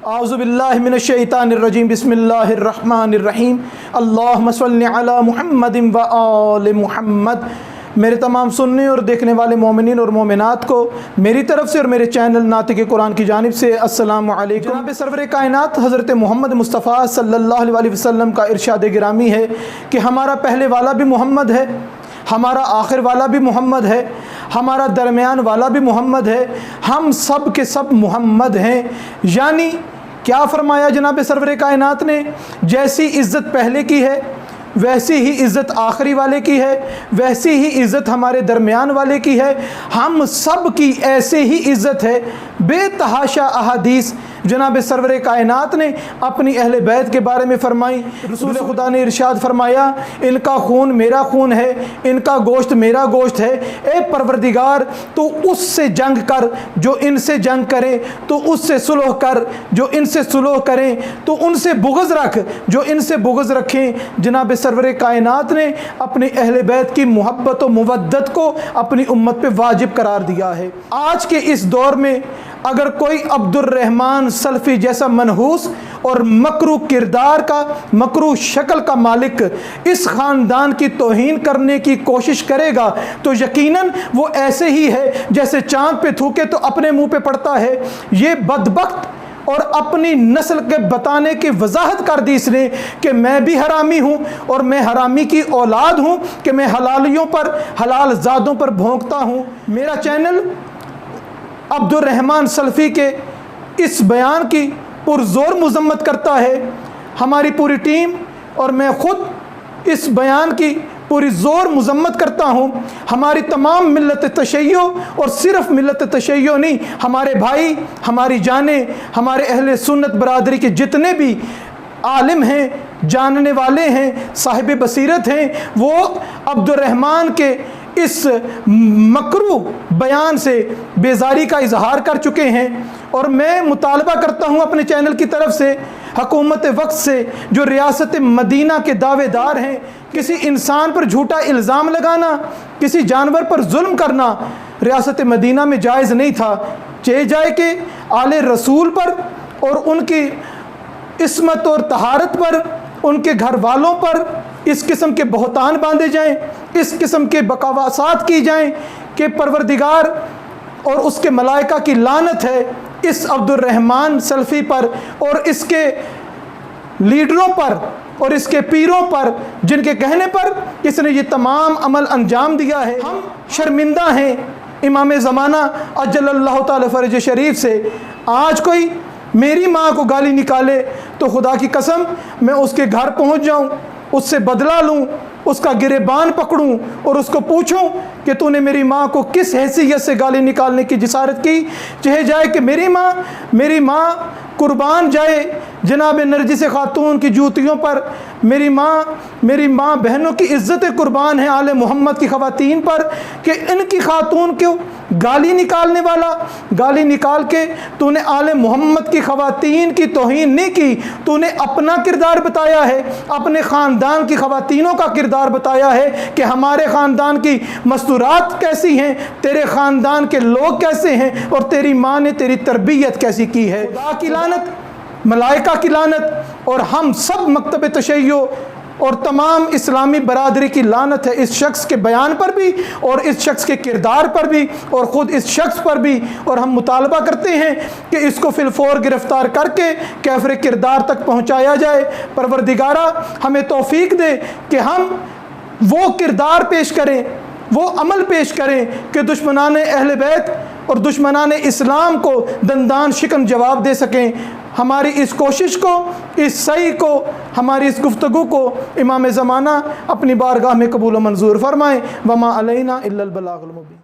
आउज़ुबिल्लाहि मिनश्शैतानिर्रजीम बिस्मिल्लाहिर्रहमानिर्रहीम अल्लाहुम्मा सल्लि अला मुहम्मदिन व आले मुहम्मद। मेरे तमाम सुनने और देखने वाले मोमिनीन और मोमिनात को मेरी तरफ से और मेरे चैनल नातिक़ कुरान की जानिब से अस्सलामु अलैकुम। जनाब सरवर कायनात हज़रत मोहम्मद मुस्तफ़ा सल्लल्लाहु अलैहि वसल्लम का इरशाद गिरामी है कि हमारा पहले वाला भी मोहम्मद है, हमारा आखिर वाला भी मोहम्मद है, हमारा दरमियान वाला भी मोहम्मद है, हम सब के सब मोहम्मद हैं। यानी क्या फरमाया जनाब सरवर कायनात ने, जैसी इज़्ज़त पहले की है वैसी ही इज़्ज़त आखिरी वाले की है, वैसी ही इज़्ज़त हमारे दरमियान वाले की है, हम सब की ऐसे ही इज़्ज़त है। बेतहाशा अहादीस जनाब सरवर कायनात ने अपनी अहले बैत के बारे में फरमाई। रसूल खुदा ने इरशाद फरमाया, इनका खून मेरा खून है, इनका गोश्त मेरा गोश्त है। ए परवरदिगार, तो उससे जंग कर जो इनसे जंग करें, तो उससे सुलह कर जो इनसे सुलह करें, तो उनसे बुग़्ज़ रख जो इनसे बुग़्ज़ रखें। जनाब सरवर कायनात ने अपनी अहले बैत की मोहब्बत और मुवद्दत को अपनी उम्मत पे वाजिब करार दिया है। आज के इस दौर में अगर कोई अब्दुर्रहमान सल्फ़ी जैसा मनहूस और मकरू किरदार का, मकरू शक्ल का मालिक इस ख़ानदान की तौहीन करने की कोशिश करेगा तो यकीनन वो ऐसे ही है जैसे चाँद पे थूके तो अपने मुँह पे पड़ता है। ये बदबख्त और अपनी नस्ल के बताने की वजाहत कर दी इसने कि मैं भी हरामी हूँ और मैं हरामी की औलाद हूँ, कि मैं हलालियों पर, हलाल ज़ादों पर भोंकता हूँ। मेरा चैनल अब्दुर्रहमान सल्फ़ी के इस बयान की पुरज़ोर मज़म्मत करता है। हमारी पूरी टीम और मैं ख़ुद इस बयान की पूरी ज़ोर मज़म्मत करता हूँ। हमारी तमाम मिल्लत तशय्यो और सिर्फ मिल्लत तशय्यो नहीं, हमारे भाई, हमारी जानें, हमारे अहले सुन्नत बरादरी के जितने भी आलिम हैं, जानने वाले हैं, साहिब बसीरत हैं, वो अब्दुर्रहमान के इस मकरू बयान से बेजारी का इजहार कर चुके हैं। और मैं मुतालबा करता हूँ अपने चैनल की तरफ से, हुकूमत वक्त से, जो रियासत मदीना के दावेदार हैं, किसी इंसान पर झूठा इल्ज़ाम लगाना, किसी जानवर पर जुल्म करना रियासत मदीना में जायज़ नहीं था। चाहे जाए कि आले रसूल पर और उनकी इस्मत और तहारत पर, उनके घर वालों पर इस किस्म के बहतान बांधे जाएं, इस किस्म के बकवासात की जाएं कि परवरदिगार और उसके मलाइका की लानत है इस अब्दुर्रहमान सल्फ़ी पर और इसके लीडरों पर और इसके पीरों पर, जिनके कहने पर इसने ये तमाम अमल अंजाम दिया है। हम शर्मिंदा हैं इमाम ज़माना अज्जलल्लाहु ताला फ़रज शरीफ से। आज कोई मेरी माँ को गाली निकाले तो खुदा की कसम मैं उसके घर पहुँच जाऊँ, उससे बदला लूँ, उसका गिरेबान पकड़ूं और उसको पूछूं कि तूने मेरी माँ को किस हैसियत से गाली निकालने की जिसारत की। चाहे जाए कि मेरी माँ कुर्बान जाए जनाब नरजिस खातून की जूतियों पर, मेरी माँ बहनों की इज़्ज़त कुर्बान है आले मोहम्मद की ख़वातीन पर, कि इनकी खातून को गाली निकालने वाला, गाली निकाल के तूने आले मोहम्मद की ख़वातीन की तौहीन नहीं की, तूने अपना किरदार बताया है, अपने ख़ानदान की ख़वातीनों का किरदार बताया है कि हमारे ख़ानदान की मस्तूरात कैसी हैं, तेरे ख़ानदान के लोग कैसे हैं और तेरी माँ ने तेरी तरबियत कैसी की है। खुदा की लानत, मलाइका की लानत और हम सब मकतब तशय्यो और तमाम इस्लामी बरादरी की लानत है इस शख्स के बयान पर भी और इस शख्स के किरदार पर भी और ख़ुद इस शख्स पर भी। और हम मुतालबा करते हैं कि इसको फिलफौर गिरफ़्तार करके कैफ़र किरदार तक पहुँचाया जाए। परवरदिगारा हमें तौफ़ीक दे कि हम वो किरदार पेश करें, वो अमल पेश करें कि दुश्मनान अहले बैत और दुश्मनान इस्लाम को दंदान शिकन जवाब दे सकें। हमारी इस कोशिश को, इस सही को, हमारी इस गुफ्तगू को इमाम ज़माना अपनी बारगाह में कबूल व मंजूर फरमाएँ। वमा अलैना इल्लल बलागुल मुबीन।